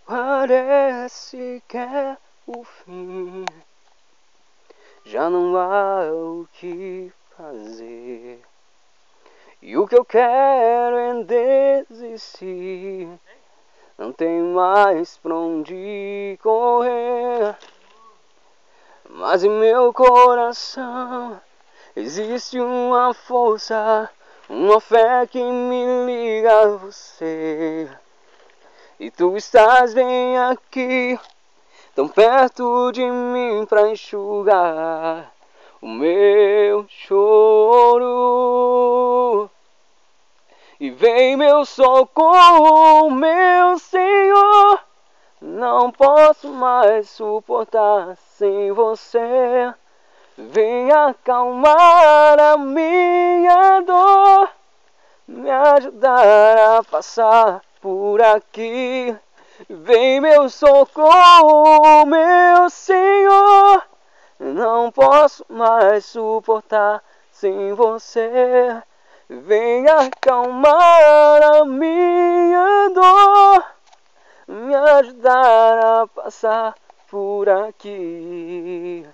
Parece que é o fim, já não há o que fazer. E o que eu quero é desistir, não tem mais pra onde correr. Mas em meu coração existe uma força, uma fé que me liga a você. E tu estás bem aqui, tão perto de mim pra enxugar o meu choro. E vem meu socorro, meu Senhor, não posso mais suportar sem você. Vem acalmar a minha dor, me ajudar a passar por aqui. Vem meu socorro, meu Senhor, não posso mais suportar sem você. Vem acalmar a minha dor, me ajudar a passar por aqui.